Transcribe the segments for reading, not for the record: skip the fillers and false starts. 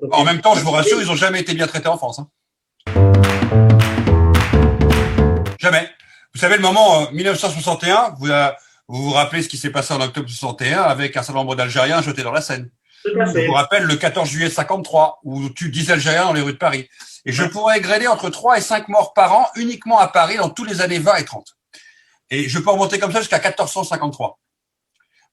En même temps, je vous rassure, ils n'ont jamais été bien traités en France. Hein. Jamais. Vous savez, le moment 1961, vous vous rappelez ce qui s'est passé en octobre 61 avec un certain nombre d'Algériens jetés dans la Seine. Je vous rappelle le 14 juillet 53, où tue 10 Algériens dans les rues de Paris. Et je pourrais égrener entre 3 et 5 morts par an uniquement à Paris dans tous les années 20 et 30. Et je peux remonter comme ça jusqu'à 1453.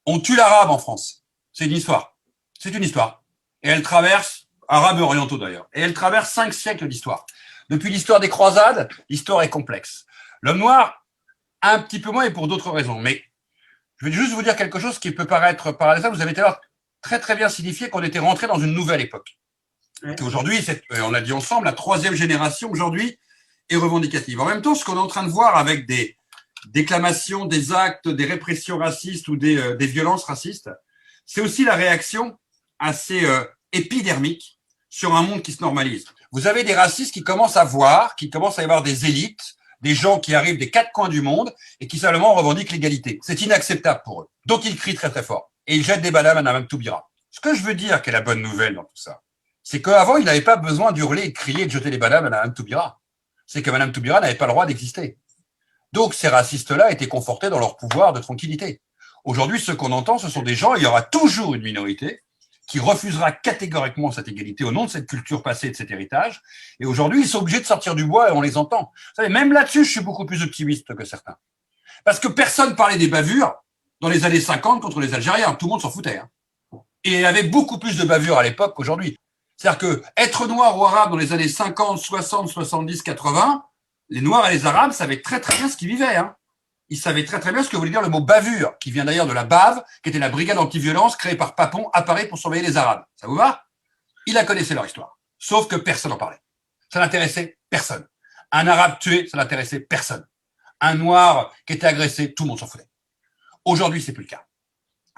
On tue l'arabe en France. C'est une histoire. C'est une histoire. Et elle traverse, arabes et orientaux d'ailleurs, et elle traverse 5 siècles d'histoire. Depuis l'histoire des croisades, l'histoire est complexe. L'homme noir, un petit peu moins et pour d'autres raisons. Mais je vais juste vous dire quelque chose qui peut paraître paradoxal. Vous avez tout à l'heure très très bien signifié qu'on était rentré dans une nouvelle époque. Ouais. Aujourd'hui, on l'a dit ensemble, la troisième génération aujourd'hui est revendicative. En même temps, ce qu'on est en train de voir avec des déclamations, des actes, des répressions racistes ou des violences racistes, c'est aussi la réaction assez épidermique sur un monde qui se normalise. Vous avez des racistes qui commencent à voir, qui commencent à y avoir des élites, des gens qui arrivent des 4 coins du monde et qui simplement revendiquent l'égalité. C'est inacceptable pour eux. Donc ils crient très très fort et ils jettent des bananes à Mme Toubira. Ce que je veux dire, qui est la bonne nouvelle dans tout ça, c'est qu'avant, ils n'avaient pas besoin d'hurler, de crier, de jeter des bananes à Mme Toubira. C'est que Mme Toubira n'avait pas le droit d'exister. Donc ces racistes-là étaient confortés dans leur pouvoir de tranquillité. Aujourd'hui, ce qu'on entend, ce sont des gens, il y aura toujours une minorité qui refusera catégoriquement cette égalité au nom de cette culture passée, de cet héritage. Et aujourd'hui, ils sont obligés de sortir du bois et on les entend. Vous savez, même là-dessus, je suis beaucoup plus optimiste que certains. Parce que personne parlait des bavures dans les années 50 contre les Algériens. Tout le monde s'en foutait. Hein. Et il y avait beaucoup plus de bavures à l'époque qu'aujourd'hui. C'est-à-dire que être noir ou arabe dans les années 50, 60, 70, 80, les Noirs et les Arabes savaient très très bien ce qu'ils vivaient. Hein. Ils savaient très très bien ce que voulait dire le mot bavure, qui vient d'ailleurs de la BAV, qui était la brigade anti-violence créée par Papon à Paris pour surveiller les Arabes. Ça vous va? Ils la connaissaient leur histoire. Sauf que personne n'en parlait. Ça n'intéressait personne. Un Arabe tué, ça n'intéressait personne. Un Noir qui était agressé, tout le monde s'en foutait. Aujourd'hui, c'est plus le cas.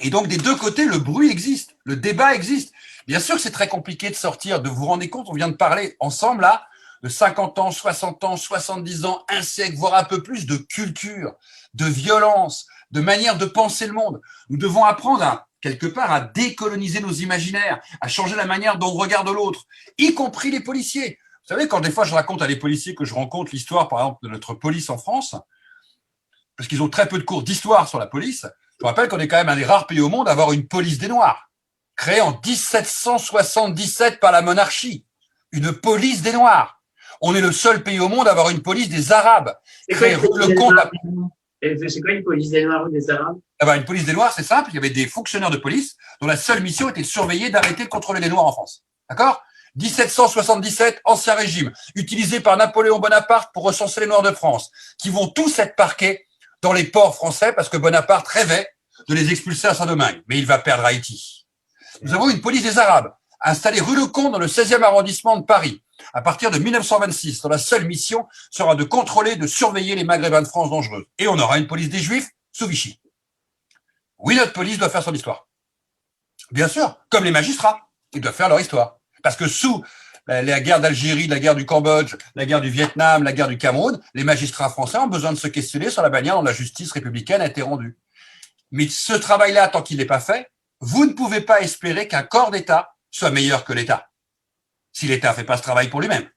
Et donc, des deux côtés, le bruit existe, le débat existe. Bien sûr que c'est très compliqué de sortir, de vous rendre compte, on vient de parler ensemble là, de 50 ans, 60 ans, 70 ans, un siècle, voire un peu plus de culture, de violence, de manière de penser le monde. Nous devons apprendre à, quelque part, à décoloniser nos imaginaires, à changer la manière dont on regarde l'autre, y compris les policiers. Vous savez, quand des fois je raconte à des policiers que je rencontre l'histoire, par exemple, de notre police en France, parce qu'ils ont très peu de cours d'histoire sur la police, je vous rappelle qu'on est quand même un des rares pays au monde à avoir une police des Noirs, créée en 1777 par la monarchie. Une police des Noirs. On est le seul pays au monde à avoir une police des Arabes. C'est quoi une police des Noirs ou des Arabes? Ah ben, une police des Noirs, c'est simple. Il y avait des fonctionnaires de police dont la seule mission était de surveiller, d'arrêter, de contrôler les Noirs en France. D'accord? 1777, ancien régime, utilisé par Napoléon Bonaparte pour recenser les Noirs de France, qui vont tous être parqués dans les ports français parce que Bonaparte rêvait de les expulser à Saint-Domingue. Mais il va perdre Haïti. Nous avons une police des Arabes installée rue Lecomte dans le 16e arrondissement de Paris à partir de 1926, dont la seule mission sera de contrôler, de surveiller les Maghrébins de France dangereux. Et on aura une police des Juifs sous Vichy. Oui, notre police doit faire son histoire. Bien sûr, comme les magistrats, ils doivent faire leur histoire. Parce que sous la guerre d'Algérie, la guerre du Cambodge, la guerre du Vietnam, la guerre du Cameroun, les magistrats français ont besoin de se questionner sur la manière dont la justice républicaine a été rendue. Mais ce travail-là, tant qu'il n'est pas fait, vous ne pouvez pas espérer qu'un corps d'État soit meilleur que l'État. Si l'État ne fait pas ce travail pour lui-même.